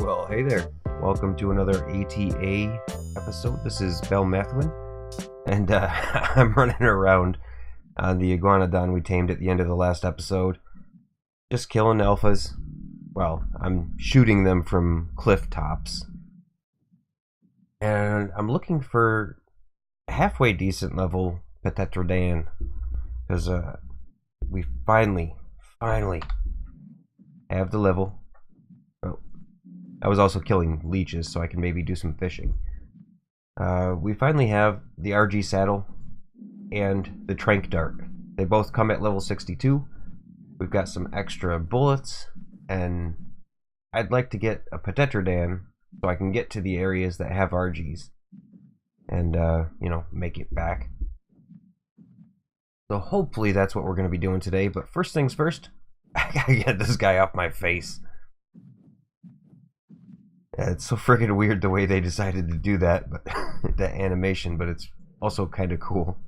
Well, hey there. Welcome to another ATA episode. This is Belmathuin, and I'm running around on the iguanodon we tamed at the end of the last episode. Just killing alphas. Well, I'm shooting them from cliff tops. And I'm looking for a halfway decent level Petetrodan. Because we finally have the level. Oh, I was also killing leeches, so I can maybe do some fishing. We finally have the RG saddle and the trank dart. They both come at level 62. We've got some extra bullets, and I'd like to get a Petetrodan so I can get to the areas that have RGs and, make it back. So hopefully that's what we're going to be doing today, but first things first, I gotta get this guy off my face. Yeah, it's so freaking weird the way they decided to do that, but that animation, but it's also kind of cool.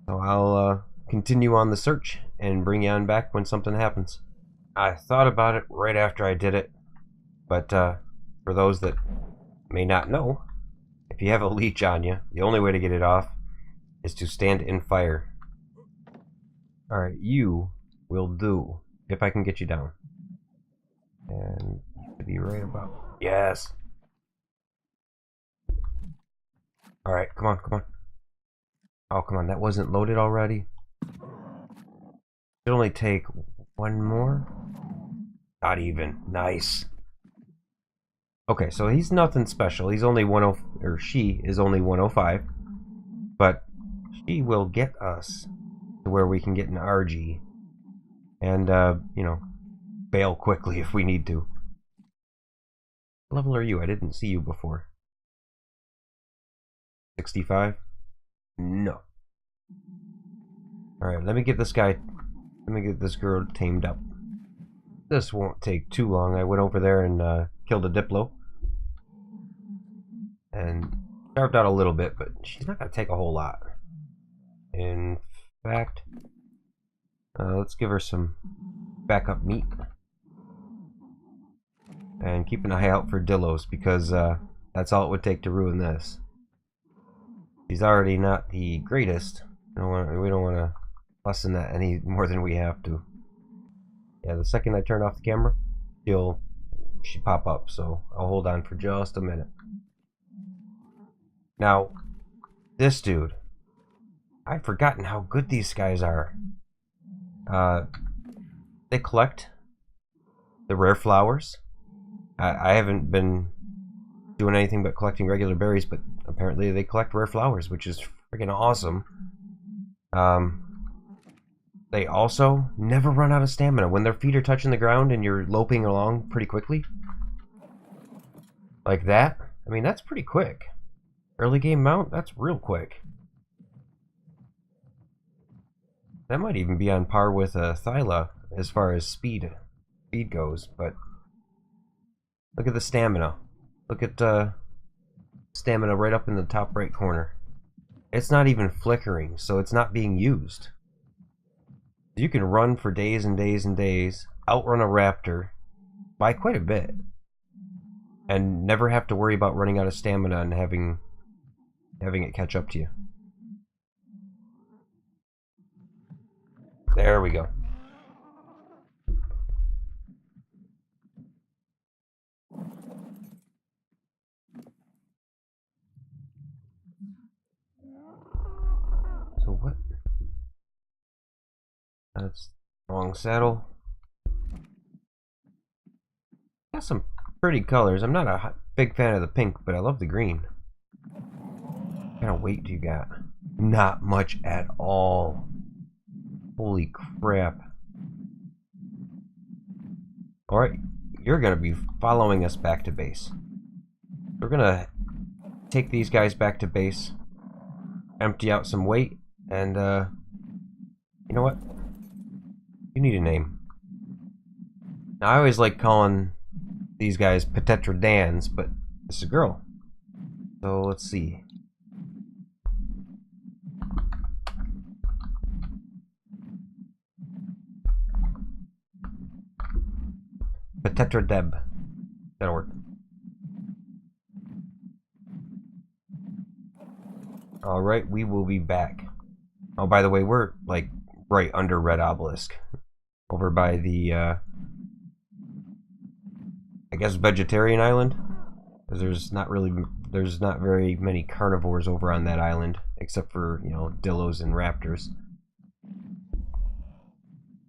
So I'll continue on the search and bring you on back when something happens. I thought about it right after I did it, but for those that may not know, if you have a leech on you, the only way to get it off is to stand in fire. Alright, you will do, if I can get you down. And you should be right about. Yes! Alright, come on. Oh, come on, that wasn't loaded already? It'll only take one more? Not even. Nice. Okay, so he's nothing special. He's only 10, or she is only 105. But she will get us to where we can get an RG. And, bail quickly if we need to. What level are you? I didn't see you before. 65? No. Alright, let me get this girl tamed up. This won't take too long. I went over there and killed a Diplo. And starved out a little bit, but she's not going to take a whole lot. In fact, let's give her some backup meat. And keep an eye out for Dillos, because that's all it would take to ruin this. She's already not the greatest. We don't want to lessen that any more than we have to. Yeah, the second I turn off the camera, she'll pop up, so I'll hold on for just a minute. Now, this dude, I've forgotten how good these guys are. They collect the rare flowers. I haven't been doing anything but collecting regular berries, but apparently they collect rare flowers, which is freaking awesome. They also never run out of stamina. When their feet are touching the ground and you're loping along pretty quickly, like that, I mean, that's pretty quick. Early game mount, that's real quick. That might even be on par with Thyla as far as speed goes, but look at the stamina. Look at stamina right up in the top right corner. It's not even flickering, so it's not being used. You can run for days and days and days, outrun a raptor by quite a bit, and never have to worry about running out of stamina and having it catch up to you. There we go. So what? That's the wrong saddle. Got some pretty colors. I'm not a big fan of the pink, but I love the green. What kind of weight do you got? Not much at all. Holy crap. Alright, you're going to be following us back to base. We're going to take these guys back to base, empty out some weight, and, you know what? You need a name. Now, I always like calling these guys Petetrodans, but this is a girl. So, let's see. Tetra-deb. That'll work. Alright, we will be back. Oh, by the way, we're like right under Red Obelisk. Over by the, I guess, vegetarian island. Because there's not very many carnivores over on that island. Except for, you know, dillos and raptors.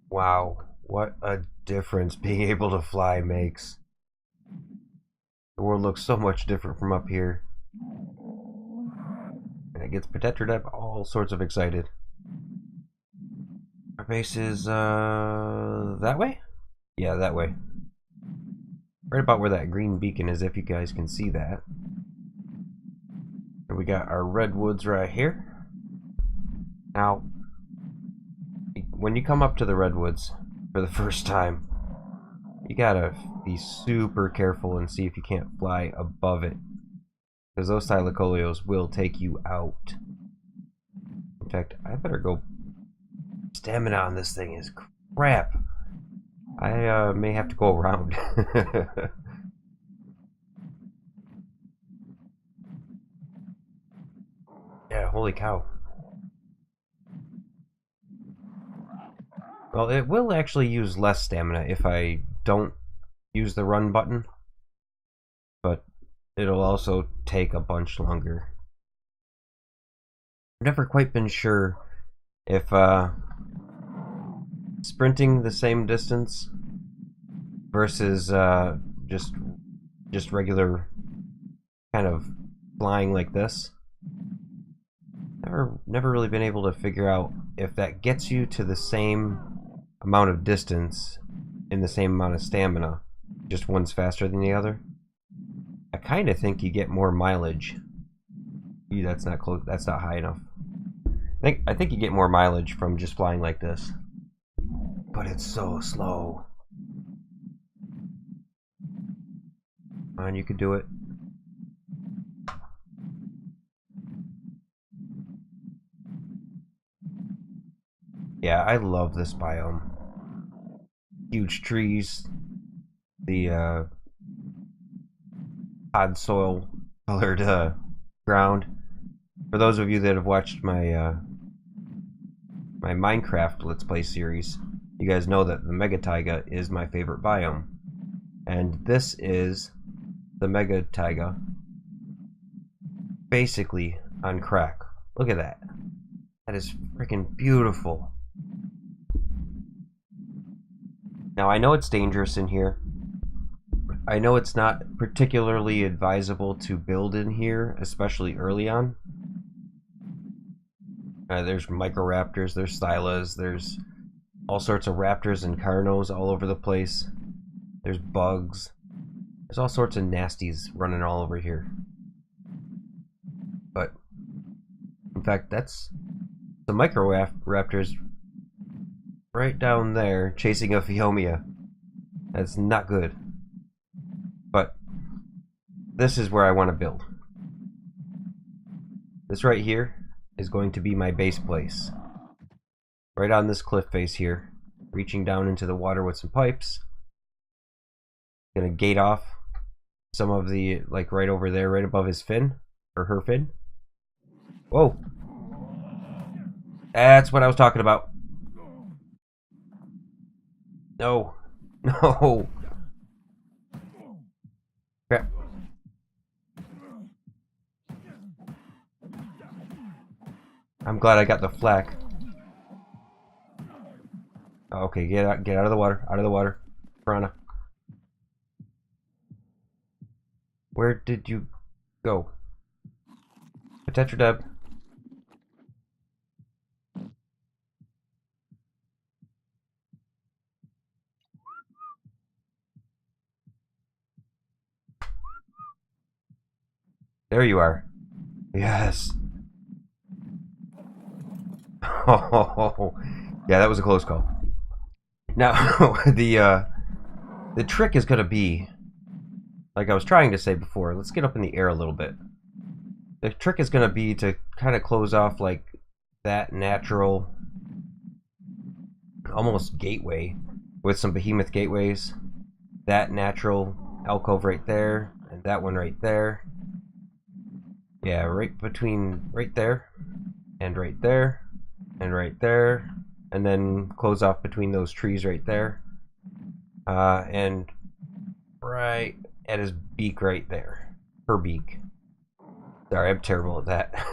Wow, what a difference being able to fly makes. The world looks so much different from up here. And it gets Tetra-deb all sorts of excited. Our base is, that way? Yeah, that way. Right about where that green beacon is, if you guys can see that. And we got our redwoods right here. Now, when you come up to the redwoods for the first time, you gotta be super careful and see if you can't fly above it. Because those thylacoleos will take you out. In fact, I better go. Stamina on this thing is crap. I may have to go around. Yeah, holy cow. Well, it will actually use less stamina if I don't use the run button. But it'll also take a bunch longer. I've never quite been sure if sprinting the same distance versus just regular kind of flying like this. Never really been able to figure out if that gets you to the same amount of distance in the same amount of stamina. Just one's faster than the other. I kind of think you get more mileage. Ew, that's not close. That's not high enough. I think you get more mileage from just flying like this. But it's so slow. Come on, you can do it. Yeah, I love this biome. Huge trees. The odd soil colored ground. For those of you that have watched my my Minecraft Let's Play series, you guys know that the Mega Taiga is my favorite biome. And this is the Mega Taiga basically on crack. Look at that. That is freaking beautiful. Now, I know it's dangerous in here. I know it's not particularly advisable to build in here, especially early on. There's microraptors, there's thylas, there's all sorts of raptors and carnos all over the place. There's bugs. There's all sorts of nasties running all over here. But, in fact, that's the microraptors right down there chasing a Phiomia. That's not good. But this is where I want to build. This right here is going to be my base place. Right on this cliff face here, reaching down into the water with some pipes. Gonna gate off some of the, like right over there, right above his fin, or her fin. Whoa. That's what I was talking about. No. No. Crap. I'm glad I got the flak. Okay, get out of the water. Out of the water. Piranha. Where did you go? Tetra-deb. There you are. Yes. Oh, yeah, that was a close call. Now, the trick is going to be, like I was trying to say before, let's get up in the air a little bit. The trick is going to be to kind of close off like that natural, almost gateway with some behemoth gateways. that natural alcove right there, and that one right there. Yeah, right between right there, and right there, and right there, and then close off between those trees right there. And right at his beak right there. Her beak. Sorry, I'm terrible at that.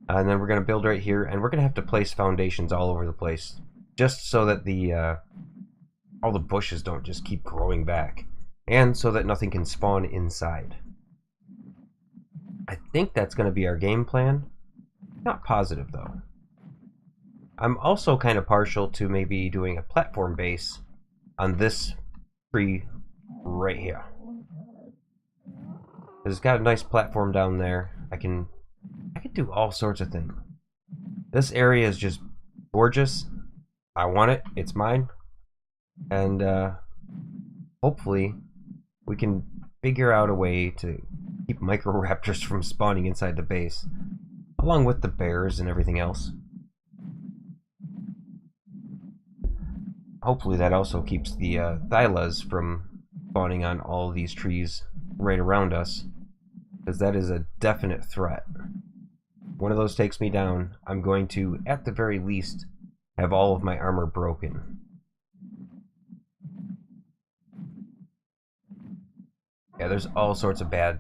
And then we're going to build right here, and we're going to have to place foundations all over the place, just so that all the bushes don't just keep growing back, and so that nothing can spawn inside. I think that's going to be our game plan. Not positive, though. I'm also kind of partial to maybe doing a platform base on this tree right here. It's got a nice platform down there. I can do all sorts of things. This area is just gorgeous. I want it. It's mine. And hopefully we can figure out a way to keep microraptors from spawning inside the base, along with the bears and everything else. Hopefully that also keeps the thylas from spawning on all of these trees right around us, because that is a definite threat. One of those takes me down, I'm going to, at the very least, have all of my armor broken. Yeah, there's all sorts of bad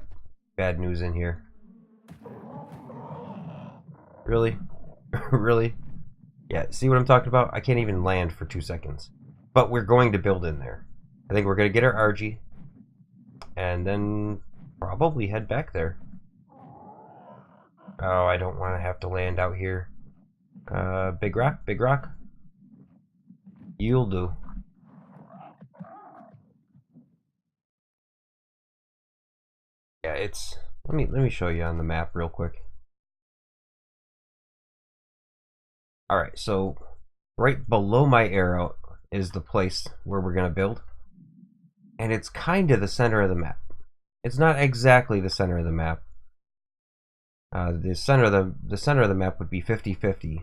news in here. Really? Really? Yeah, see what I'm talking about? I can't even land for 2 seconds. But we're going to build in there. I think we're going to get our RG, and then probably head back there. Oh, I don't want to have to land out here. Big rock, big rock. You'll do. Yeah, it's... Let me show you on the map real quick. Alright, so right below my arrow is the place where we're going to build. And it's kind of the center of the map. It's not exactly the center of the map. The center of the map would be 50-50,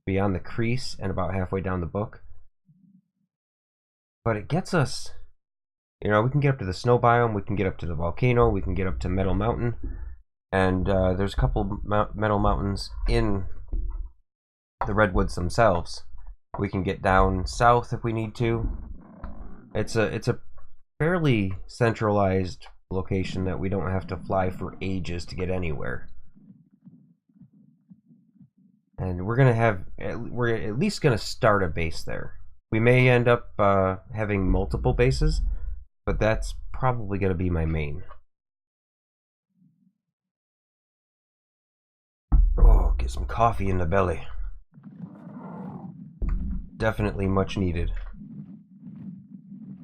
beyond the crease and about halfway down the book. But it gets us, you know, we can get up to the snow biome, we can get up to the volcano, we can get up to Metal Mountain, and there's a couple Metal Mountains in the redwoods themselves. We can get down south if we need to. It's a fairly centralized location that we don't have to fly for ages to get anywhere. And we're at least gonna start a base there. We may end up having multiple bases, but that's probably gonna be my main. Oh, get some coffee in the belly. Definitely much needed.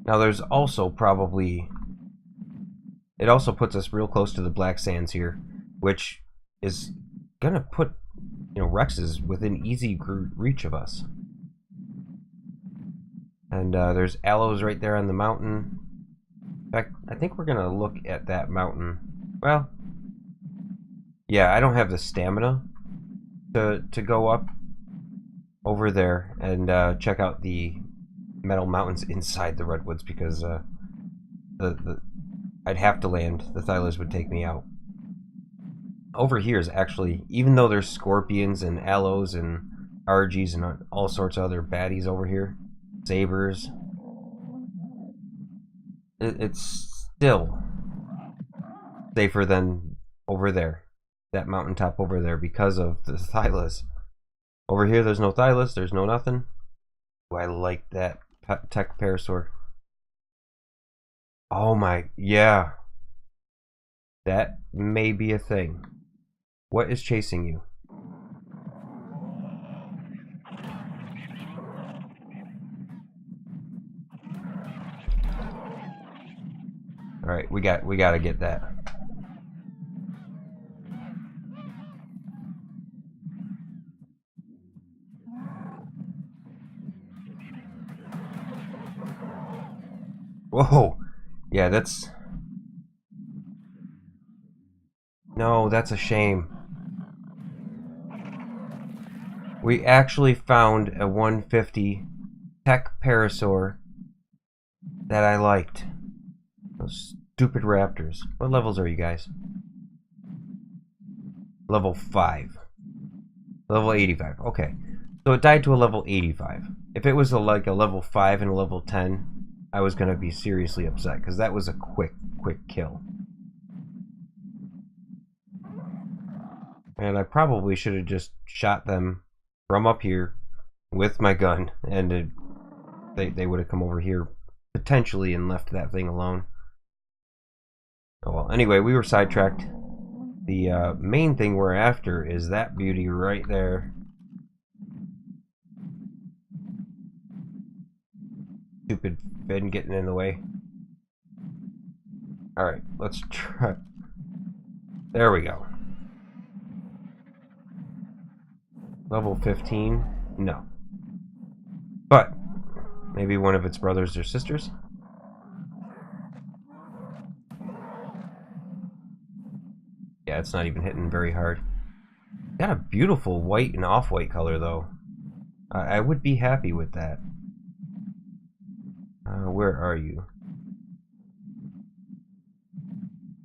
Now there's also probably... It also puts us real close to the Black Sands here, which is gonna put, you know, Rexes within easy reach of us. And there's aloes right there on the mountain. In fact, I think we're gonna look at that mountain. Well, yeah, I don't have the stamina to go up over there and check out the Metal Mountains inside the redwoods, because I'd have to land. The thylas would take me out. Over here is actually, even though there's scorpions and aloes and RGs and all sorts of other baddies over here, sabers, it's still safer than over there, that mountaintop over there, because of the thylas. Over here there's no thylas, there's no nothing. Ooh, I like that tech parasaur. Oh my, yeah. That may be a thing. What is chasing you? Alright, we gotta get that. Whoa! Yeah, that's... No, that's a shame. We actually found a 150 tech parasaur that I liked. Those stupid raptors. What levels are you guys? Level 5. Level 85. Okay. So it died to a level 85. If it was like a level 5 and a level 10, I was going to be seriously upset because that was a quick kill. And I probably should have just shot them from up here with my gun, and they would have come over here potentially and left that thing alone. Oh well, anyway, we were sidetracked. The main thing we're after is that beauty right there. Stupid fin getting in the way. Alright, let's try. There we go. Level 15? No. But maybe one of its brothers or sisters? Yeah, it's not even hitting very hard. Got a beautiful white and off-white color, though. I would be happy with that. Where are you?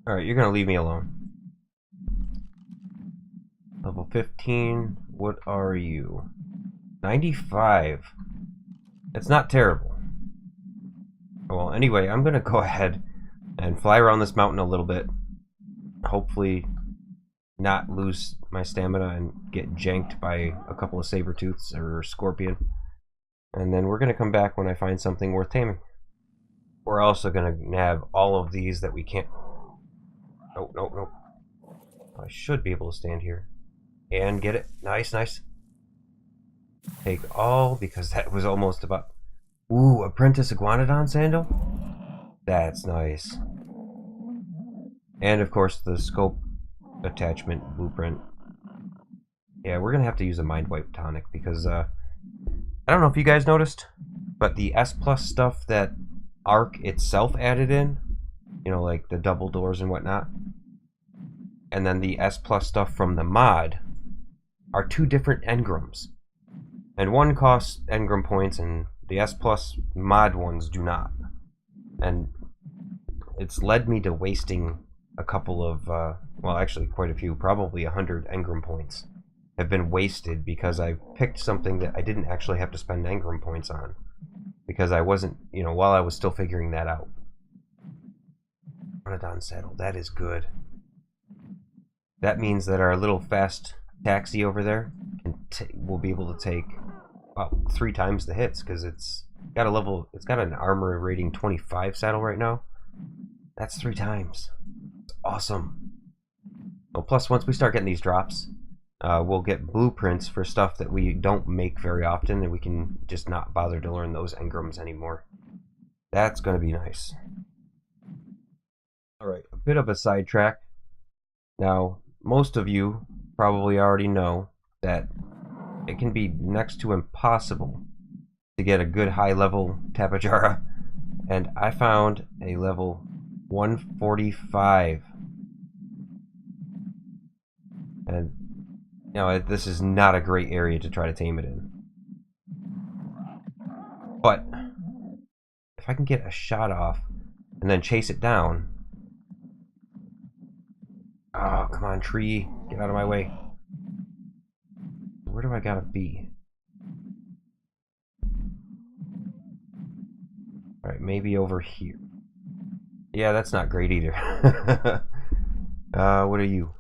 Alright, you're gonna leave me alone. Level 15. What are you? 95. It's not terrible. Well, anyway, I'm gonna go ahead and fly around this mountain a little bit. Hopefully not lose my stamina and get janked by a couple of saber-tooths or scorpion. And then we're gonna come back when I find something worth taming. We're also gonna have all of these that we can't... Oh, no, no. I should be able to stand here. And get it. Nice, nice. Take all, because that was almost about... Ooh, Apprentice Iguanodon Sandal? That's nice. And, of course, the scope attachment blueprint. Yeah, we're going to have to use a Mind Wipe tonic, because, I don't know if you guys noticed, but the S Plus stuff that Ark itself added in, you know, like the double doors and whatnot, and then the S Plus stuff from the mod, are two different engrams. And one costs engram points, and the S Plus mod ones do not. And it's led me to wasting a couple of, well, actually quite a few, probably 100 engram points have been wasted because I picked something that I didn't actually have to spend engram points on. Because I wasn't, you know, while I was still figuring that out. Iguanodon saddle, that is good. That means that our little fast taxi over there will be able to take about 3 times the hits, because it's got an armor rating 25 saddle right now. That's 3 times. It's awesome. Well, plus once we start getting these drops, we'll get blueprints for stuff that we don't make very often, and we can just not bother to learn those engrams anymore. That's going to be nice. Alright, a bit of a sidetrack. Now, most of you probably already know that it can be next to impossible to get a good high level Tapejara, and I found a level 145. And you know, this is not a great area to try to tame it in. But if I can get a shot off and then chase it down. Oh, come on, tree. Get out of my way. Where do I gotta be? Alright, maybe over here. Yeah, that's not great either. What are you?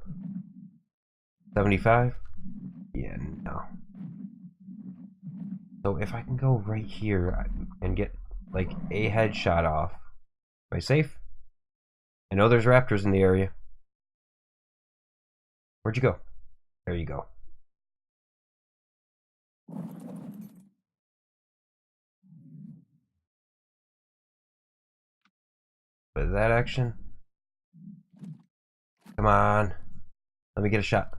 75? Yeah, no. So if I can go right here and get like a headshot off. Am I safe? I know there's raptors in the area. Where'd you go? There you go. But that action? Come on. Let me get a shot.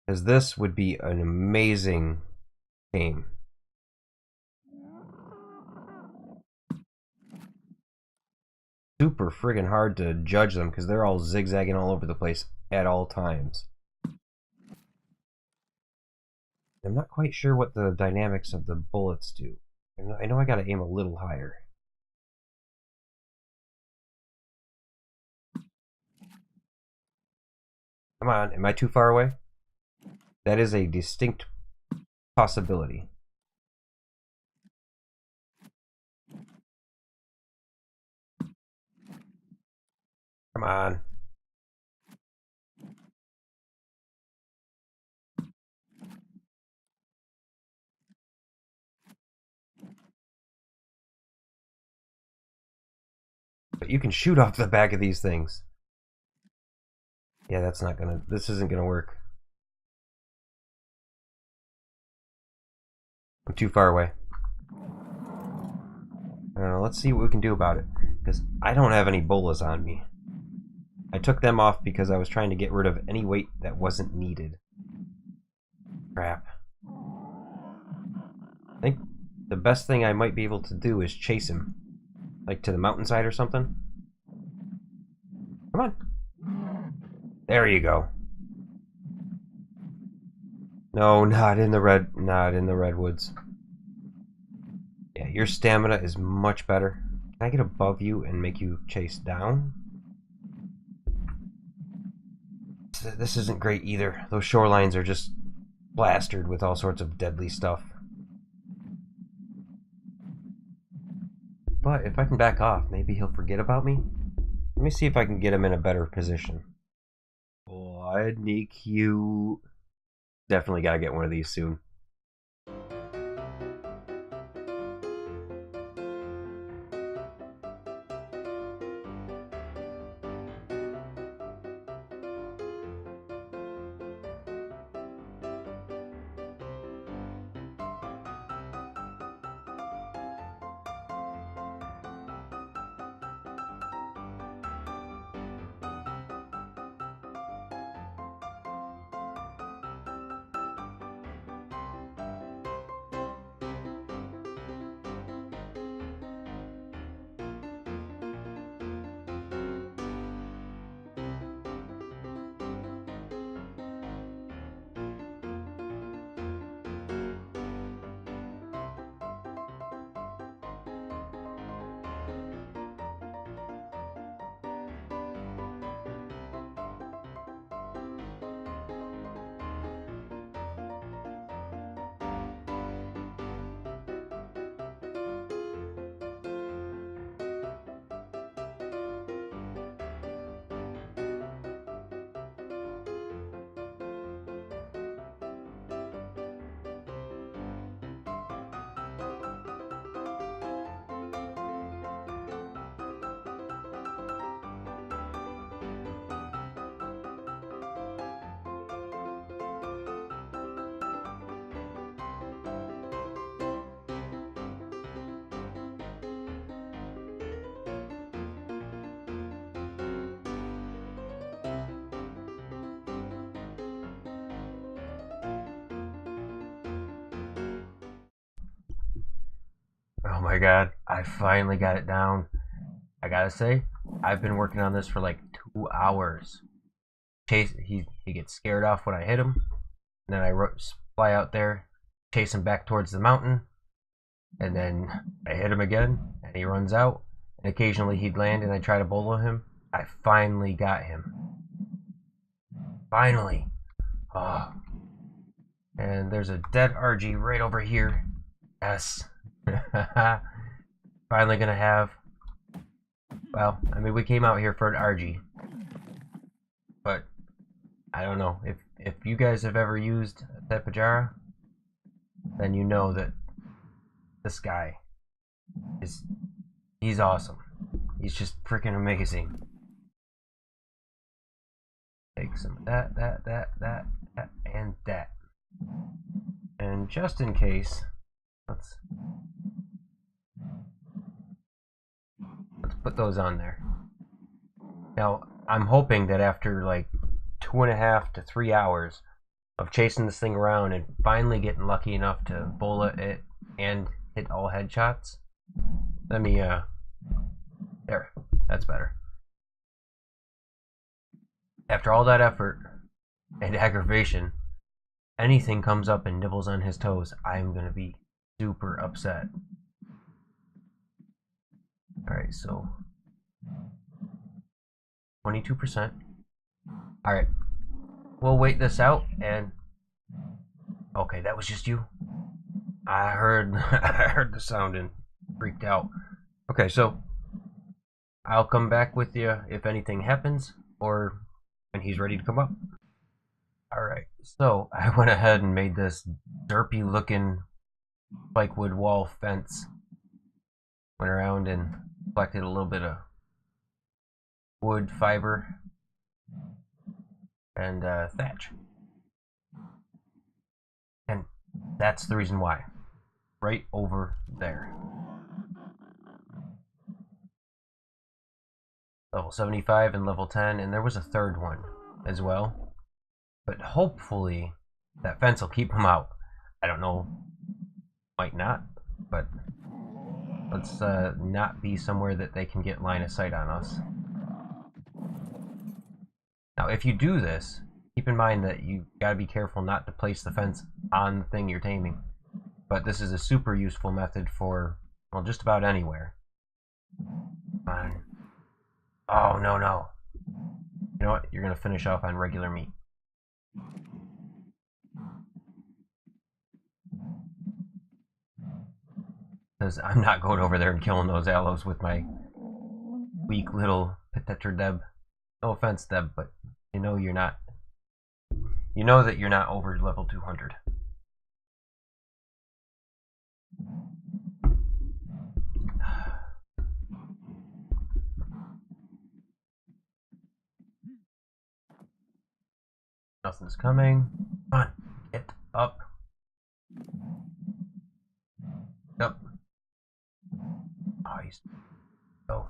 Because this would be an amazing game. Super friggin' hard to judge them because they're all zigzagging all over the place at all times. I'm not quite sure what the dynamics of the bullets do. I know I gotta aim a little higher. Come on, am I too far away? That is a distinct possibility. Come on. But you can shoot off the back of these things. Yeah, that's not gonna... This isn't gonna work. I'm too far away. Let's see what we can do about it. Because I don't have any bolas on me. I took them off because I was trying to get rid of any weight that wasn't needed. Crap. I think the best thing I might be able to do is chase him. Like to the mountainside or something. Come on. There you go. No, not in the redwoods. Yeah, your stamina is much better. Can I get above you and make you chase down? This isn't great either. Those shorelines are just plastered with all sorts of deadly stuff. But if I can back off, maybe he'll forget about me. Let me see if I can get him in a better position. Bloody cute. Definitely gotta get one of these soon. Oh my god, I finally got it down. I gotta say, I've been working on this for like 2 hours. He gets scared off when I hit him, and then I fly out there, chase him back towards the mountain, and then I hit him again, and he runs out. And occasionally he'd land, and I try to bolo him. I finally got him. Finally. Oh. And there's a dead RG right over here. Yes. Finally gonna have... Well, I mean, we came out here for an RG. But, I don't know. If you guys have ever used Tapejara, then you know that this guy he's awesome. He's just freaking amazing. Take some of that, and that. And just in case, let's put those on there. Now, I'm hoping that after like 2.5 to 3 hours of chasing this thing around and finally getting lucky enough to bola it and hit all headshots. Let me, there, that's better. After all that effort and aggravation, anything comes up and nibbles on his toes, I'm gonna be super upset. Alright, so 22%. Alright, we'll wait this out and... Okay, that was just you? I heard I heard the sound and freaked out. Okay, so I'll come back with you if anything happens or when he's ready to come up. Alright, so I went ahead and made this derpy looking spikewood wall fence. Went around and collected a little bit of wood, fiber, and thatch. And that's the reason why. Right over there. Level 75 and level 10, and there was a third one as well. But hopefully that fence will keep them out. I don't know, might not, but let's not be somewhere that they can get line of sight on us. Now, if you do this, keep in mind that you gotta be careful not to place the fence on the thing you're taming. But this is a super useful method for, well, just about anywhere. Come on. Oh, no, no. You know what? You're gonna finish off on regular meat. Because I'm not going over there and killing those aloes with my weak little Protector Deb. No offense, Deb, but you know you're not. You know that you're not over level 200. Nothing's coming. Come on, get up. Up. Oh, he's so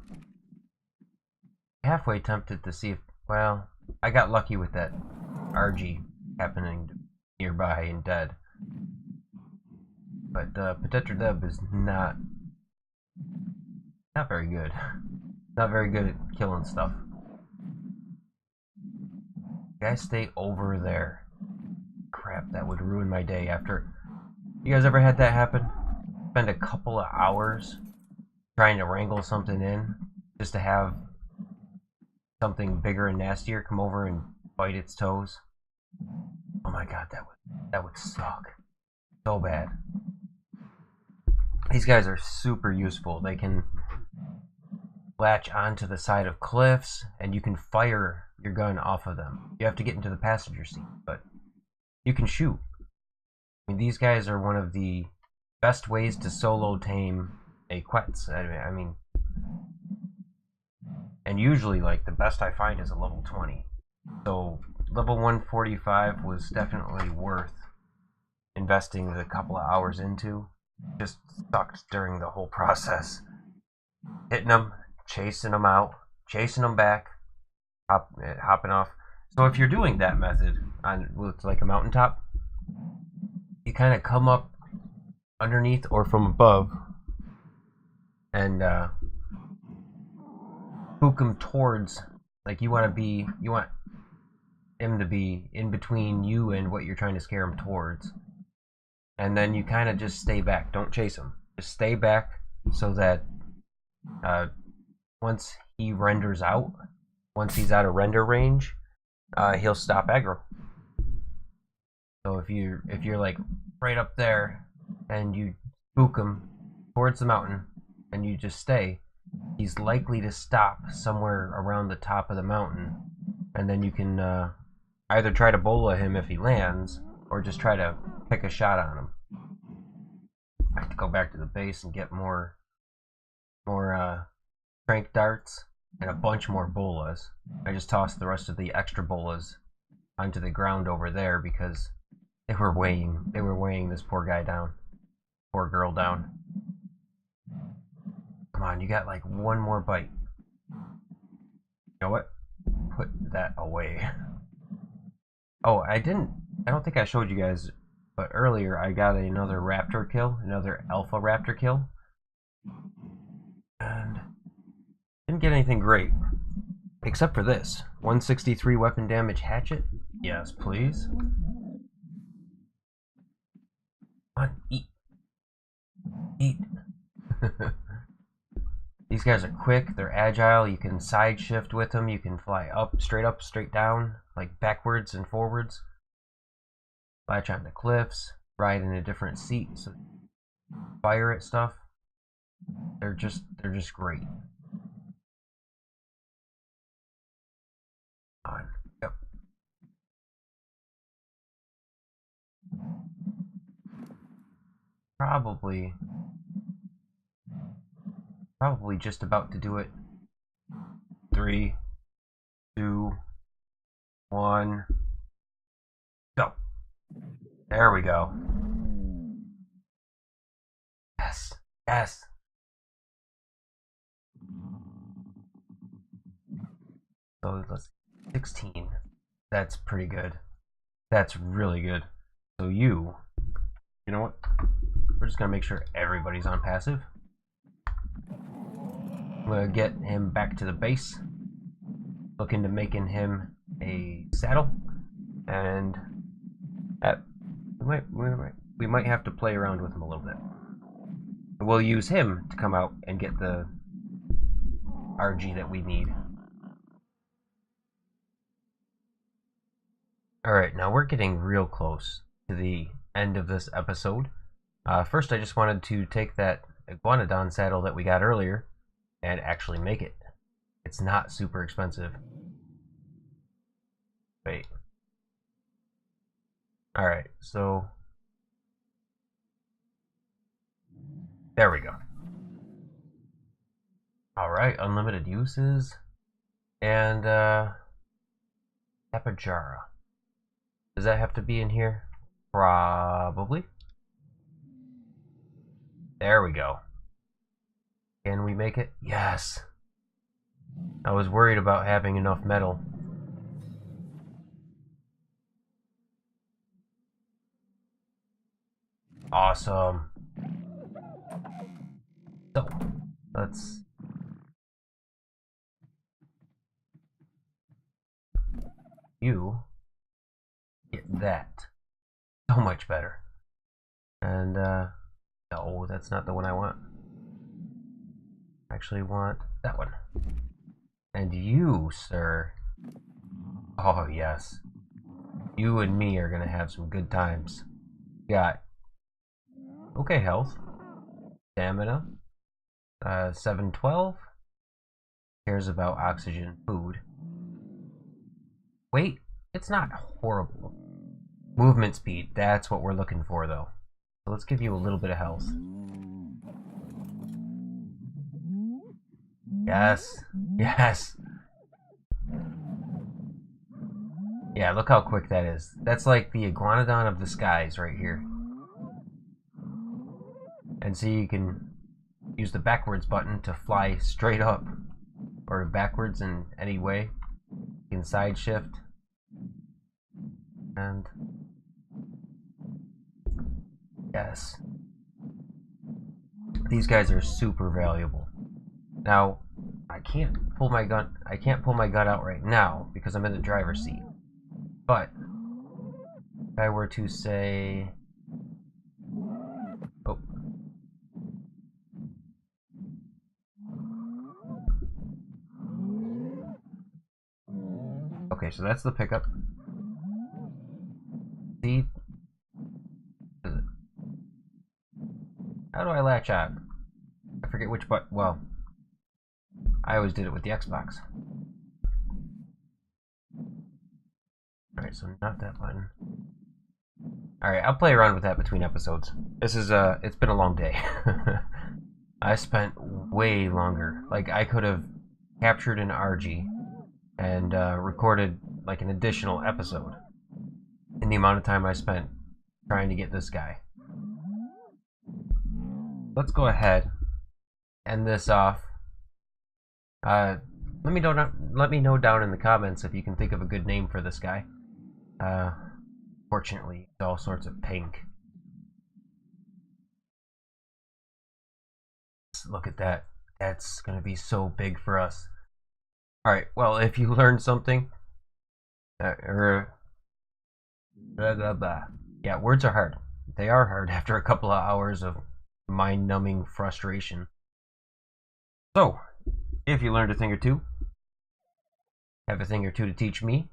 halfway tempted to see if, well, I got lucky with that RG happening nearby and dead. But Protector Deb is not very good. Not very good at killing stuff. Guys, stay over there. Crap, that would ruin my day after. You guys ever had that happen? Spend a couple of hours trying to wrangle something in just to have something bigger and nastier come over and bite its toes. Oh my god, that would suck so bad. These guys are super useful. They can latch onto the side of cliffs and you can fire your gun off of them. You have to get into the passenger seat, but you can shoot. I mean, these guys are one of the best ways to solo tame a Quetz. I mean, and usually, like, the best I find is a level 20. So level 145 was definitely worth investing the couple of hours into. Just sucked during the whole process. Hitting them, chasing them out, chasing them back, hopping off. So if you're doing that method on with like a mountaintop, you kind of come up underneath or from above and spook him towards, like, you want him to be in between you and what you're trying to scare him towards, and then you kind of just stay back. Don't chase him, just stay back so that once he renders out, once he's out of render range, he'll stop aggro. So if you're like right up there and you spook him towards the mountain and you just stay, he's likely to stop somewhere around the top of the mountain, and then you can either try to bola him if he lands or just try to pick a shot on him. I have to go back to the base and get more trank darts and a bunch more bolas. I just tossed the rest of the extra bolas onto the ground over there because they were weighing this poor guy down. Poor girl down. Come on, you got like one more bite. You know what? Put that away. Oh, I don't think I showed you guys, but earlier I got another raptor kill, another alpha raptor kill. And didn't get anything great. Except for this. 163 weapon damage hatchet. Yes, please. Come on, eat. Eat. These guys are quick, they're agile, you can side shift with them, you can fly up, straight down. like backwards and forwards. Latch on the cliffs, ride in a different seat, so fire at stuff. They're just great. On. Yep. Probably just about to do it. 3, 2, 1, go. There we go. Yes, yes. So let's 16. That's pretty good. That's really good. So you know what? We're just gonna make sure everybody's on passive. I'm gonna get him back to the base. Look into making him a saddle, and we might have to play around with him a little bit. We'll use him to come out and get the RG that we need. Alright, now we're getting real close to the end of this episode. First, I just wanted to take that Iguanodon saddle that we got earlier and actually make it. It's not super expensive. Wait. Alright, so there we go. Alright, unlimited uses. And Tapejara. Does that have to be in here? Probably. There we go. Can we make it? Yes. I was worried about having enough metal. Awesome. So, let's... You get that. So much better. And, no, that's not the one I want. I actually want that one. And you, sir. Oh, yes. You and me are gonna have some good times. Got okay health. Stamina. 712. Cares about oxygen, food. Wait, it's not horrible. Movement speed, that's what we're looking for, though. So let's give you a little bit of health. Yes, yes. Yeah, look how quick that is. That's like the Iguanodon of the skies right here. And see, you can use the backwards button to fly straight up. Or backwards in any way. You can side shift. And... yes. These guys are super valuable. Now, I can't pull my gun out right now because I'm in the driver's seat. But if I were to say, oh, okay, so that's the pickup. See, how do I latch on? I forget which button. Well, I always did it with the Xbox. Alright, so not that button. Alright, I'll play around with that between episodes. This is, it's been a long day. I spent way longer. Like, I could have captured an RG and recorded, like, an additional episode in the amount of time I spent trying to get this guy. Let's go ahead, end this off. Let me know down in the comments if you can think of a good name for this guy. Fortunately, it's all sorts of pink. Look at that. That's gonna be so big for us. Alright, well, if you learned something, blah, blah, blah. Yeah, words are hard. They are hard after a couple of hours of mind-numbing frustration. So, if you learned a thing or two, have a thing or two to teach me,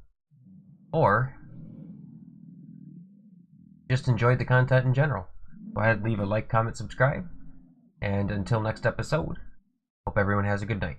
or just enjoyed the content in general. Go ahead, leave a like, comment, subscribe, and until next episode, hope everyone has a good night.